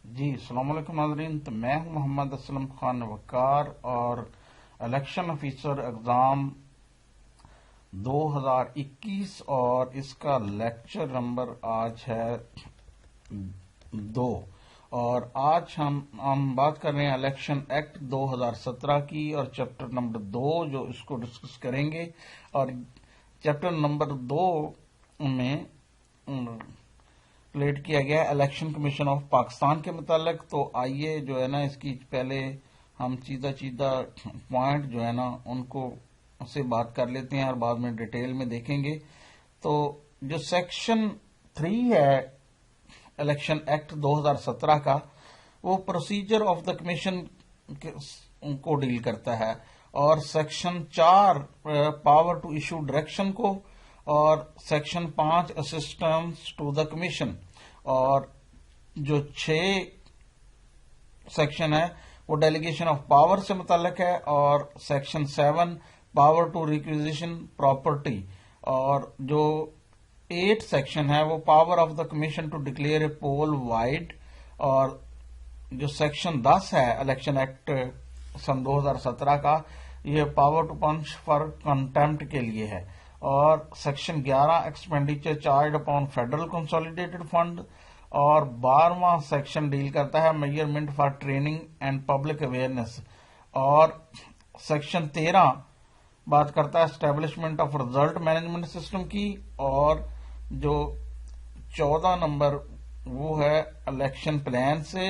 जी अस्सलाम वालेकुम नाज़रीन। तो मैं हूं मोहम्मद असलम खान वकार और इलेक्शन ऑफिसर एग्ज़ाम 2021 और इसका लेक्चर नंबर आज है 2। और आज हम बात कर रहे हैं इलेक्शन एक्ट 2017 की और चैप्टर नंबर 2 जो इसको डिस्कस करेंगे। और चैप्टर नंबर 2 में रिलेट किया गया है इलेक्शन कमीशन ऑफ पाकिस्तान के मुतालिक। तो आइए जो है ना इसकी पहले हम चीदा पॉइंट जो है ना उनको से बात कर लेते हैं और बाद में डिटेल में देखेंगे। तो जो सेक्शन 3 है इलेक्शन एक्ट 2017 का, वो प्रोसीजर ऑफ द कमीशन को डील करता है, और section 4 power to issue direction को, और section 5 assistance to the commission, और जो 6 सेक्शन है वो डेलीगेशन ऑफ पावर से मुताल्लिक है, और section 7 power to requisition property, और जो 8 सेक्शन है वो power of the commission to declare a poll void, और जो सेक्शन 10 है इलेक्शन एक्ट सन 2017 का, ये power to punish for contempt के लिए है। और section 11 expenditure charge upon federal consolidated fund, और 12वां सेक्शन डील करता है measurement for training and public awareness, और सेक्शन 13 बात करता है establishment of result management system की, और जो 14 नंबर वो है इलेक्शन प्लान से,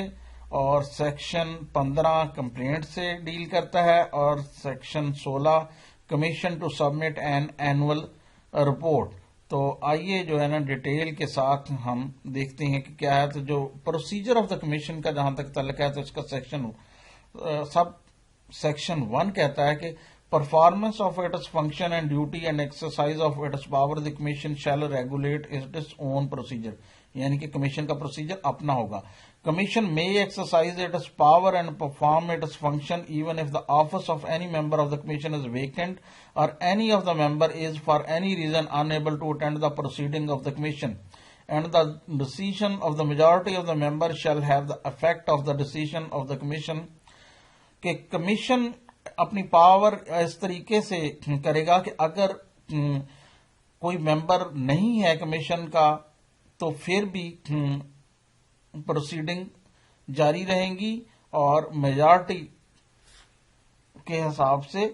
और सेक्शन 15 कंप्लेंट से डील करता है, और section 16 commission to submit an annual report. तो आइए जो है ना डिटेल के साथ हम देखते हैं कि क्या है। तो जो प्रोसीजर ऑफ द कमीशन का जहां तक तल्लक है तो इसका सब सेक्शन 1 कहता है कि performance of its function and duty and exercise of its power the commission shell regulate its own procedure, यानी कि कमीशन का प्रोसीजर अपना होगा। Commission may exercise its power and perform its function even if the office of any member of the commission is vacant or any of the member is for any reason unable to attend the proceeding of the commission, and the decision of the majority of the members shall have the effect of the decision of the commission। कि commission अपनी power इस तरीके से करेगा कि अगर कोई member नहीं है कमीशन का तो फिर भी प्रोसीडिंग जारी रहेंगी और मेजॉरिटी के हिसाब से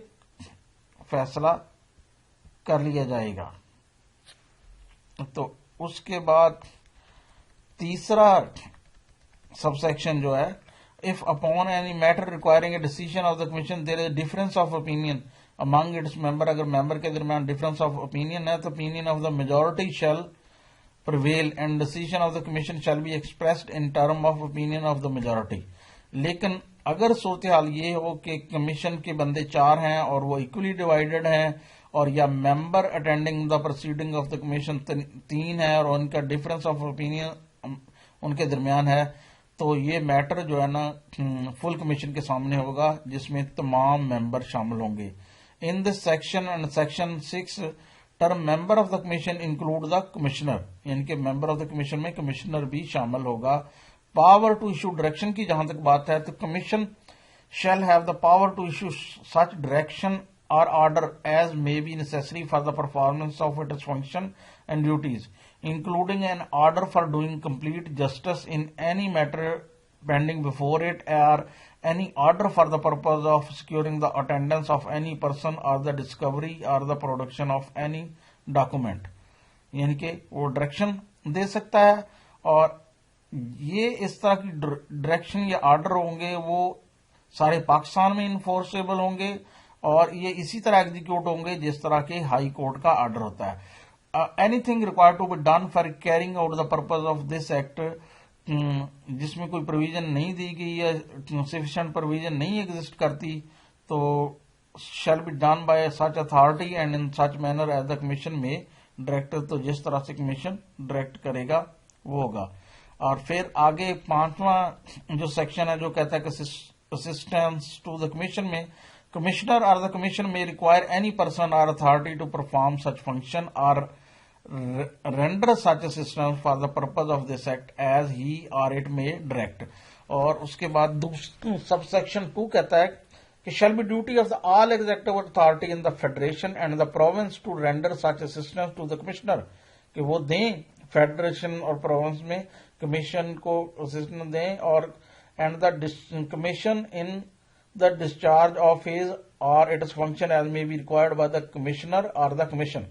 फैसला कर लिया जाएगा। तो उसके बाद तीसरा सबसेक्शन जो है, if upon any matter requiring a decision of the commission there is difference of opinion among its member, अगर मेंबर के दरमियान डिफरेंस ऑफ ओपिनियन है तो opinion of the majority shall prevail and decision of the commission shall be expressed in term of opinion of the majority। लेकिन अगर सूरत हाल ये हो कि कमीशन के बंदे 4 हैं और वो इक्वली डिवाइडेड हैं, और या member attending the proceeding of the commission 3 है और उनका डिफरेंस ऑफ ओपिनियन उनके दरमियान है, तो ये मैटर जो है ना फुल कमीशन के सामने होगा जिसमें तमाम मेंबर शामिल होंगे। In this section and section 6 term member of the commission include the commissioner, यानी कि मेंबर ऑफ द कमीशन में कमिश्नर भी शामिल होगा। पावर टू इशू डायरेक्शन की जहां तक बात है तो commission shall have the power to issue such direction और order as may be necessary for the performance of its function and duties, including an order for doing complete justice in any matter pending before it, or any order for the purpose of securing the attendance of any person or the discovery or the production of any document, यानी कि वो direction दे सकता है। और ये इस तरह की डायरेक्शन या ऑर्डर होंगे वो सारे पाकिस्तान में इन्फोर्सेबल होंगे, और ये इसी तरह एग्जीक्यूट होंगे जिस तरह के हाई कोर्ट का ऑर्डर होता है। Anything required to be done for carrying out the purpose of this act, जिसमें कोई प्रोविजन नहीं दी गई या सफिशिएंट प्रोविजन नहीं एग्जिस्ट करती, तो shall be done by such authority and in such manner as the commission में डायरेक्टर, तो जिस तरह से कमीशन डायरेक्ट करेगा वो होगा। और फिर आगे 5वां जो सेक्शन है जो कहता है कि असिस्टेंस टू द कमीशन में कमिश्नर और द कमीशन में रिक्वायर एनी पर्सन और authority to perform such function और render such assistance for the purpose of this act as he or it may direct। और उसके बाद सबसेक्शन 2 कहता है कि shall be duty of the all executive authority in the federation and the province to render such assistance to the commissioner, कि वो दें federation और प्रोविंस में कमीशन को असिस्टेंस दें, और and the commission in the discharge of his or its function as may be required by the commissioner और the commission,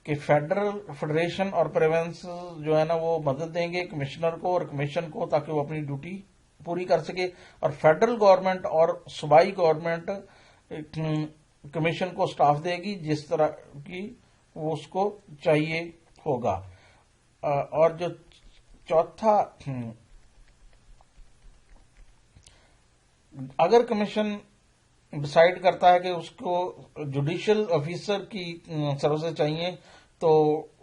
कि फेडरेशन और प्रोविंस जो है ना वो मदद देंगे कमिश्नर को और कमीशन को ताकि वो अपनी ड्यूटी पूरी कर सके, और फेडरल गवर्नमेंट और सूबाई गवर्नमेंट कमीशन को स्टाफ देगी जिस तरह की वो उसको चाहिए होगा। और जो चौथा, अगर कमीशन डिसाइड करता है कि उसको जुडिशियल ऑफिसर की सर्विसेज चाहिए तो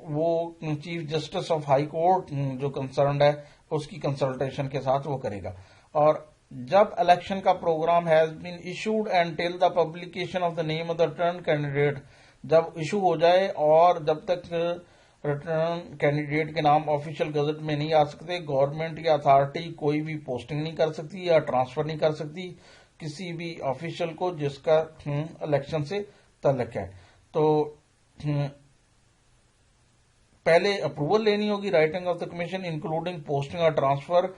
वो chief justice of high court जो कंसर्न्ड है उसकी कंसल्टेशन के साथ वो करेगा। और जब इलेक्शन का program has been issued and till the publication of the name of the return candidate, जब इशू हो जाए और जब तक रिटर्न कैंडिडेट के नाम ऑफिशियल गजट में नहीं आ सकते, गवर्नमेंट या अथॉरिटी कोई भी पोस्टिंग नहीं कर सकती या ट्रांसफर नहीं कर सकती किसी भी ऑफिशियल को जिसका इलेक्शन से ताल्लुक है। तो पहले अप्रूवल लेनी होगी writing of the commission including posting और transfer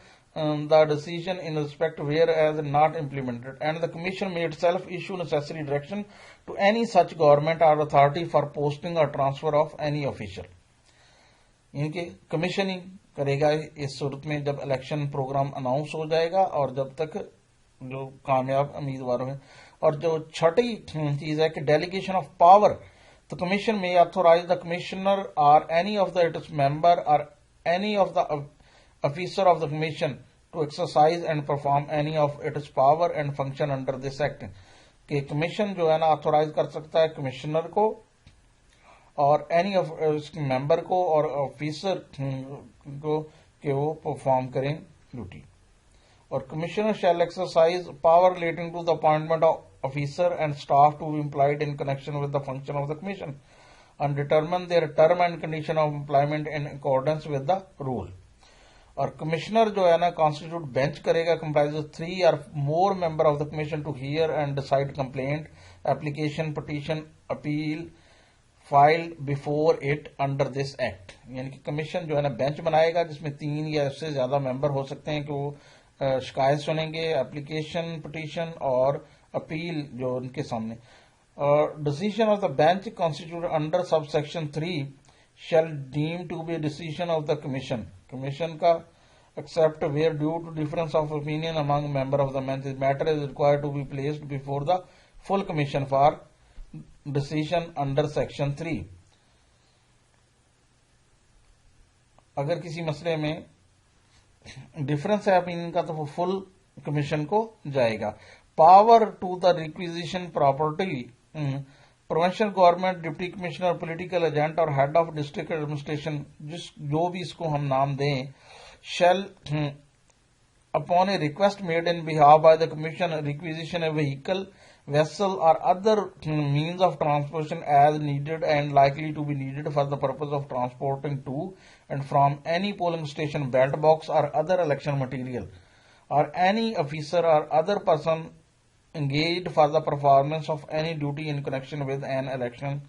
the decision in respect whereas not implemented, and the commission may itself issue necessary direction to any such government or authority for posting or transfer of any official। इनके commission ही करेगा इस सूरत में जब election programme announce हो जाएगा और जब तक जो कामयाब उम्मीदवारों हैं। और जो छठी चीज है कि डेलीगेशन ऑफ पावर, तो कमीशन में authorise the commissioner or any of the its member or any of the officer of the commission to exercise and perform any of its power and function under this act, कि commission जो है ना authorise कर सकता है commissioner को और any of member को और ऑफिसर को कि वो परफॉर्म करें ड्यूटी। और commissioner shall exercise power relating to the appointment of officer and staff to be employed in connection with the function of the commission and determine their term and condition of employment in accordance with the rule। और commissioner जो है ना constitute bench करेगा comprises 3 or more member of the commission to hear and decide complaint application petition appeal filed before it under this act. यानी कि commission जो है ना बेंच बनाएगा जिसमें 3 या उससे ज्यादा मेंबर हो सकते हैं कि वो शिकायत सुनेंगे, एप्लीकेशन पिटीशन और अपील जो उनके सामने। और decision of the bench constitute under sub section 3 shall deem to be a decision of the commission। Commission का except where due to difference of opinion among member of the bench matter is required to be placed before the full commission for decision under section 3। अगर किसी मसले में difference है opinion का तो वो full commission को जाएगा। Power to the requisition property, provincial government deputy commissioner political agent और हेड ऑफ डिस्ट्रिक्ट एडमिनिस्ट्रेशन जो भी इसको हम नाम दें, shall upon a request made in behalf by the commission requisition a vehicle, vessel or other means of transportation as needed and likely to be needed for the purpose of transporting to and from any polling station ballot box or other election material, or any officer or other person engaged for the performance of any duty in connection with an election।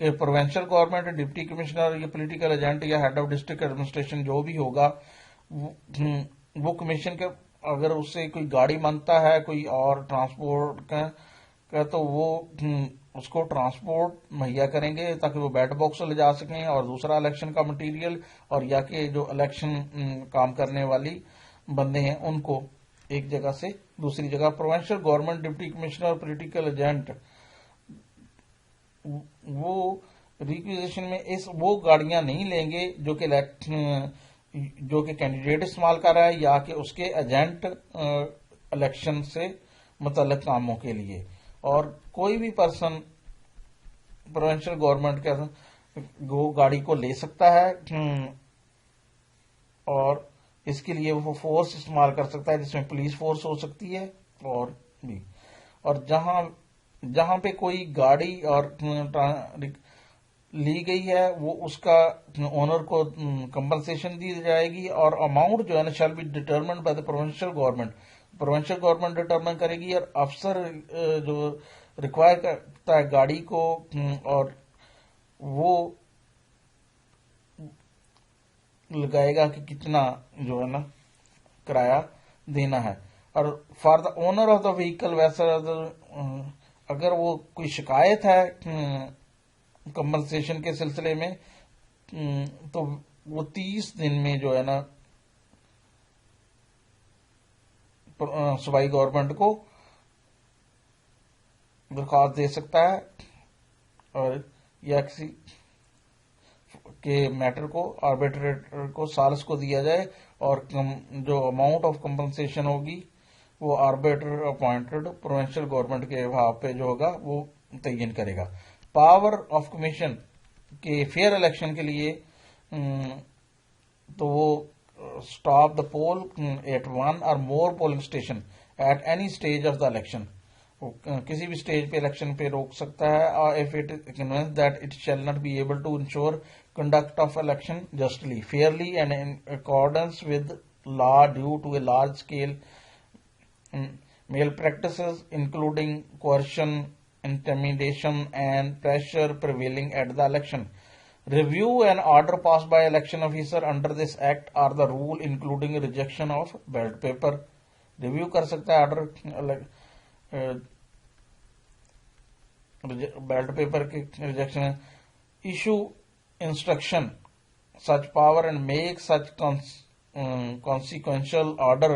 Provincial government deputy commissioner या political agent या head of district administration जो भी होगा वो commission के अगर उससे कोई गाड़ी मांगता है कोई और ट्रांसपोर्ट का तो वो उसको ट्रांसपोर्ट मुहैया करेंगे ताकि वो बैलेट बॉक्स ले जा सकें और दूसरा इलेक्शन का मटेरियल और या कि जो इलेक्शन काम करने वाली बंदे हैं उनको एक जगह से दूसरी जगह। Provincial government deputy commissioner political agent वो रिक्विजिशन में वो गाड़ियां नहीं लेंगे जो कि कैंडिडेट इस्तेमाल कर रहा है या कि उसके एजेंट इलेक्शन से मुतल्लिक कामों के लिए। और कोई भी पर्सन प्रोविंशियल गवर्नमेंट के वो गाड़ी को ले सकता है और इसके लिए वो फोर्स इस्तेमाल कर सकता है जिसमें पुलिस फोर्स हो सकती है और भी। और जहां पे कोई गाड़ी और ली गई है वो उसका ओनर को कंपनसेशन दी जाएगी, और अमाउंट जो है ना shall be determined by the provincial government, provincial government determine करेगी, और अफसर जो रिक्वायर करता है गाड़ी को और वो लगाएगा कि कितना जो है ना किराया देना है। और for the owner of the vehicle वैसा अगर वो कोई शिकायत है कंपनसेशन के सिलसिले में तो वो 30 दिन में जो है ना सूबाई गवर्नमेंट को दरख्वास्त दे सकता है, और या किसी के मैटर को आर्बिट्रेटर को सालिस को दिया जाए, और जो अमाउंट ऑफ कंपनसेशन होगी वो आर्बिट्रेटर अपॉइंटेड प्रोविंशियल गवर्नमेंट के भाव पे जो होगा वो तयन करेगा। पावर ऑफ कमीशन के फेयर इलेक्शन के लिए तो वो stop the poll at one or more polling station at any stage of the election, किसी भी स्टेज पे इलेक्शन पे रोक सकता है if it is convince that it shall not be able to ensure conduct of election justly, fairly and in accordance with law due to a large scale malpractices including coercion, intimidation and pressure prevailing at the election. Review an order passed by election officer under this act or the rule including rejection of ballot paper. Review कर सकता है order ballot paper के rejection. Issue instruction such power and make such consequential order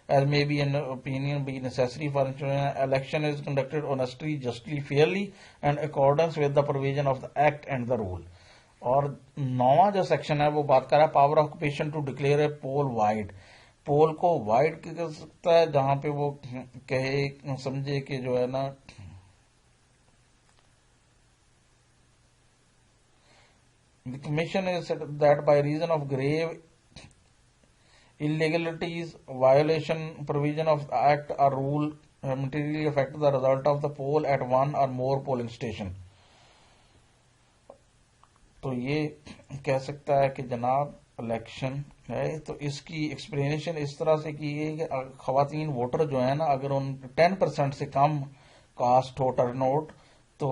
as may be in opinion be necessary for ensuring election is conducted honestly, justly, fairly and accordance with the provision of the act and the rule. और 9वां जो section है वो बात कर रहा है power of occupation to declare a poll void. Poll को void कर सकता है जहां पे वो कहे समझे कि जो है ना the commission is said that by reason of grave illegalities, violation provision of the act or rule materially affect the result of the poll at one or more polling station. तो ये कह सकता है कि जनाब इलेक्शन है तो इसकी एक्सप्लेनेशन इस तरह से की है कि खवातीन वोटर जो है ना अगर उन 10% से कम कास्ट हो टर्नआउट तो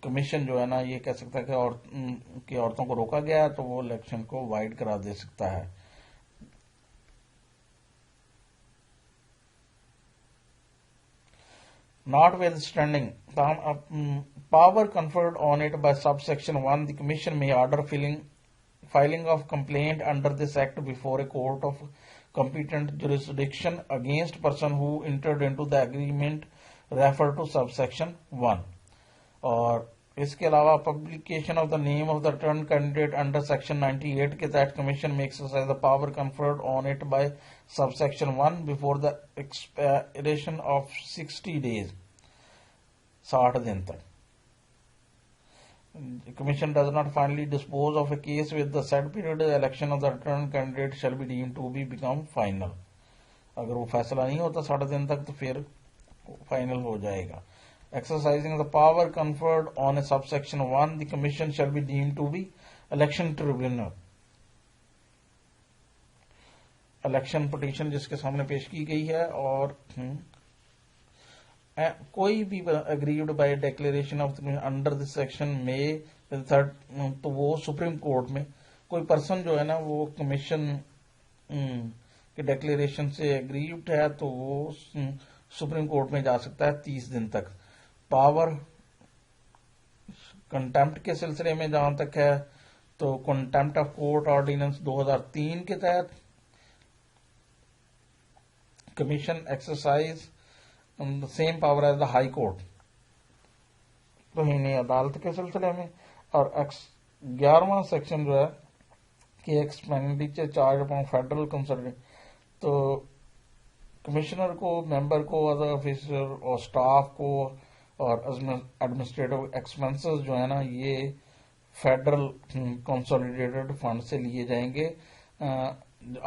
कमीशन जो है ना ये कह सकता है कि औरतों को रोका गया है तो वो इलेक्शन को वाइड करा दे सकता है। Notwithstanding power conferred on it by subsection 1, the commission may order filing of complaint under this act before a court of competent jurisdiction against person who entered into the agreement referred to subsection 1. और इसके अलावा publication of the name of the return candidate under section 98 के तहत commission में exercise the power conferred on it by subsection 1 before the expiration of 60 days, 60 दिन तक। Commission does not finally dispose of a case with the set period election of the return candidate shall be deemed to be become final. अगर वो फैसला नहीं होता 60 दिन तक तो फिर फाइनल हो जाएगा। Exercising the power conferred on a subsection 1, the commission shall be deemed to be election tribunal. Election petition जिसके सामने पेश की गई है और कोई भी aggrieved by declaration of under this section में थर्ड तो वो सुप्रीम कोर्ट में कोई पर्सन जो है ना वो कमीशन के डिक्लेरेशन से अग्रीव्ड है तो वो सुप्रीम कोर्ट में जा सकता है 30 दिन तक। पावर कंटेम्प्ट के सिलसिले में जहां तक है तो कंटेम्प्ट ऑफ कोर्ट ऑर्डिनेंस 2003 के तहत commission exercise the same power as the high court तोहीन अदालत के सिलसिले में। और 11वां सेक्शन जो है कि expenditure charge upon federal consultant तो कमिश्नर को, मेंबर को, अदर ऑफिसर और स्टाफ को और एडमिनिस्ट्रेटिव एक्सपेंसेस जो है ना ये फेडरल कंसोलिडेटेड फंड से लिए जाएंगे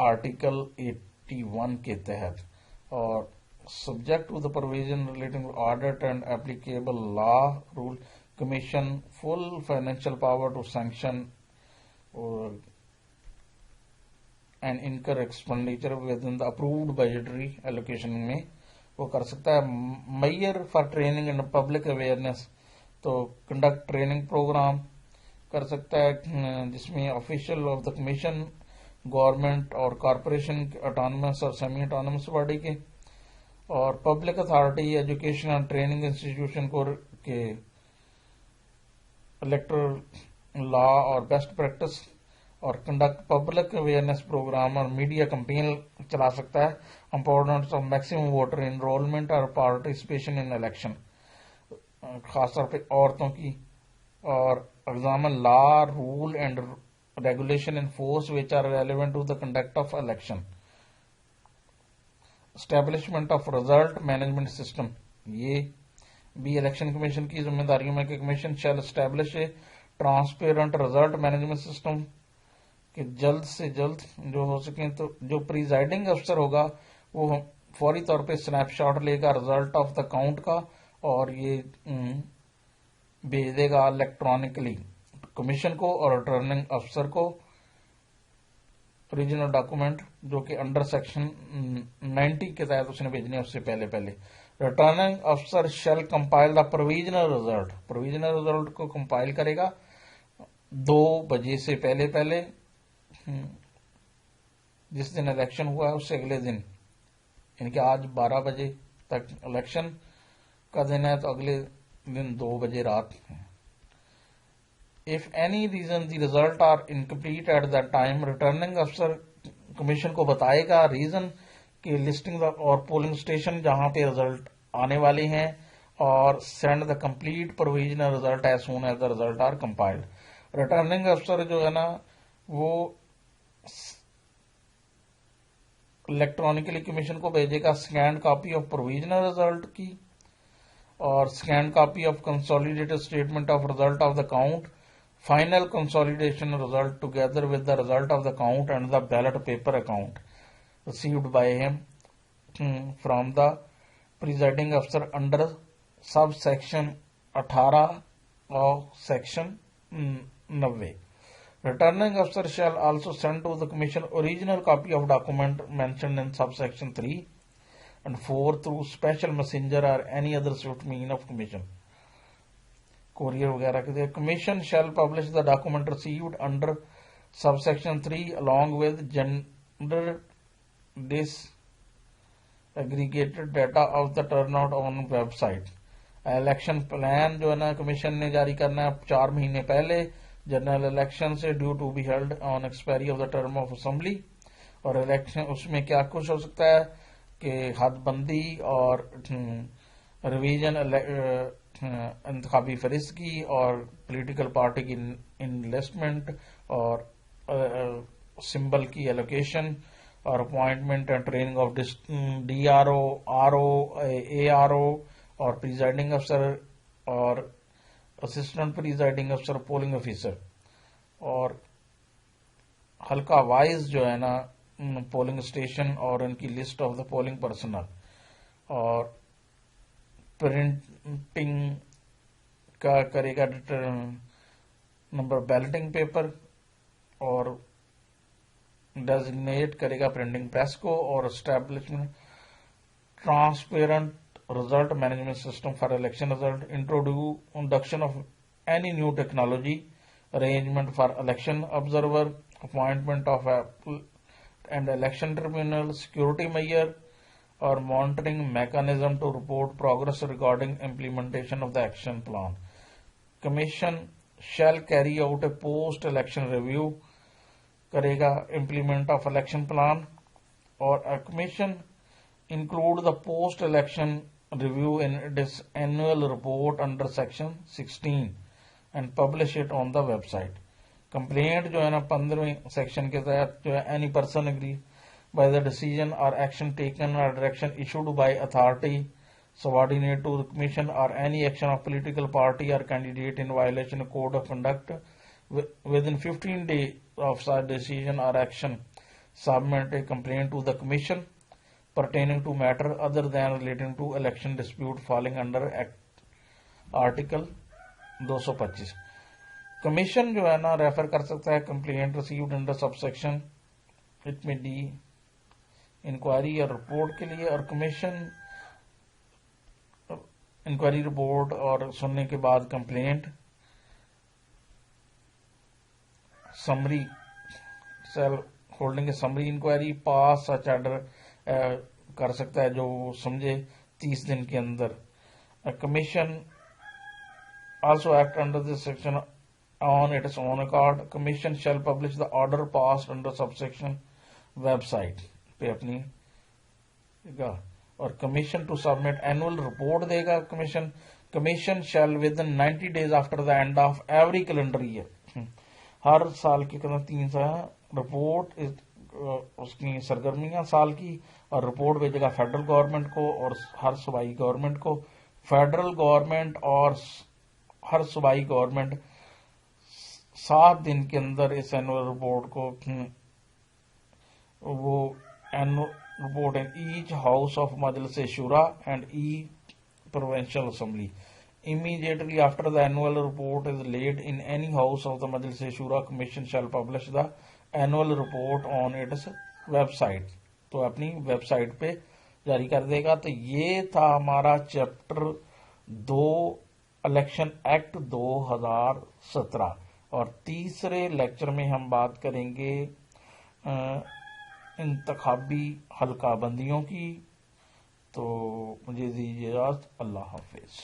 आर्टिकल 81 के तहत और subject to the provision relating audit and applicable law rule commission full financial power to sanction or and incur expenditure within the approved budgetary allocation में वो कर सकता है. Measure for training and public awareness, तो conduct training program कर सकता है जिसमें official of the commission government और कॉरपोरेशन ऑटोनमस और सेमी ऑटोनमस बॉडी के और public authority education and training institution को के इलेक्टोरल लॉ और बेस्ट प्रैक्टिस और कंडक्ट पब्लिक अवेयरनेस प्रोग्राम और मीडिया कैंपेन चला सकता है. Importance of maximum voter enrolment और पार्टिसिपेशन इन इलेक्शन, खासतौर पे औरतों की, और examine law rule and regulation in force which are relevant to the conduct of election. Establishment of result management system, ये भी इलेक्शन कमीशन की जिम्मेदारियों में कि commission shall establish a transparent result management system कि जल्द से जल्द जो हो सके. तो जो प्रिजाइडिंग अफसर होगा वो फौरी तौर पे स्नैपशॉट लेगा रिजल्ट ऑफ द काउंट का और ये भेज देगा इलेक्ट्रॉनिकली कमीशन को और रिटर्निंग अफसर को ओरिजिनल डॉक्यूमेंट जो कि अंडर सेक्शन 90 के तहत उसने भेजने है उससे पहले पहले. रिटर्निंग अफसर शैल कंपाइल द प्रोविजनल रिजल्ट को कंपाइल करेगा 2 बजे से पहले पहले, जिस दिन इलेक्शन हुआ है उससे अगले दिन, यानी आज 12 बजे तक इलेक्शन का दिन है तो अगले दिन 2 बजे रात. If any reason the result are incomplete at that time, returning अफसर कमीशन को बताएगा रीजन की लिस्टिंग और पोलिंग स्टेशन जहां पे रिजल्ट आने वाले हैं और send the complete provisional result as soon as the result are compiled. Returning अफसर जो है ना वो इलेक्ट्रॉनिकली कमीशन को भेजेगा scan copy of provisional result की और scan copy of consolidated statement of result of the count, final consolidation result together with the result of the count and the ballot paper account received by him from the presiding अफसर under sub section 18 of section 90. Returning officer shall also send to the commission original copy of document mentioned in subsection 3 and 4 through special messenger or any other swift means of commission. Courier वगैरह के. Commission shall publish the document received under subsection 3 along with gender disaggregated data of the turnout on website. Election plan जो है ना commission ने जारी करना है 4 महीने पहले जनरल इलेक्शन से due to be held on expiry of the term of assembly. और इलेक्शन उसमें क्या कुछ हो सकता है कि हदबंदी और रिवीजन इंतखाबी फरिस्त की और पॉलिटिकल पार्टी की इन्वेस्टमेंट और सिंबल की एलोकेशन और appointment and training of DRO, RO, ARO और प्रिजाइडिंग अफसर और असिस्टेंट प्रिजाइडिंग अफसर पोलिंग ऑफिसर और हल्का वाइज जो है ना पोलिंग स्टेशन और उनकी list of the polling personal और प्रिंटिंग का करेगा नंबर बैलेटिंग पेपर और डेजिग्नेट करेगा प्रिंटिंग प्रेस को और establishment transparent result management system for election result, introduction of any new technology, arrangement for election observer, appointment of and election tribunal, security measure or monitoring mechanism to report progress regarding implementation of the action plan. Commission shall carry out a post election review, करेगा implement of election plan और commission include the post election review in its annual report under section 16 and publish it on the website. Complaint जो है ना 15वें section के तहत जो है any person agree by the decision or action taken or direction issued by authority subordinate to the commission or any action of political party or candidate in violation of code of conduct within 15 days of such decision or action, submit a complaint to the commission pertaining to matter other than relating to election dispute falling under Article 225। Commission जो है ना refer कर सकता है complaint received under subsection it में D inquiry और report के लिए, और कमीशन इंक्वायरी रिपोर्ट और सुनने के बाद complaint summarily holding a summary inquiry pass such order कर सकता है जो समझे 30 दिन के अंदर। Commission also act under this section on its own accord. Commission shall publish the order passed under subsection website पे अपनी देगा, और commission to submit annual report देगा commission shall within 90 days after the end of every calendar year, हर साल के 3 साल report उसकी सरगर्मियां साल की, और रिपोर्ट भेजेगा फेडरल गवर्नमेंट को और हर सूबाई गवर्नमेंट को। फेडरल गवर्नमेंट और हर सूबाई गवर्नमेंट 7 दिन के अंदर इस एनुअल रिपोर्ट को वो annual report in each house of Majlis Shura and each provincial assembly immediately after the annual report is laid in any house of the Majlis Shura, Commission shall publish the annual report on its website। तो अपनी website पे जारी कर देगा। तो ये था हमारा चैप्टर 2 इलेक्शन एक्ट 2017, और तीसरे लेक्चर में हम बात करेंगे इंतखाबी हल्का बंदियों की। तो मुझे दीजिए इजाजत, अल्लाह हाफिज।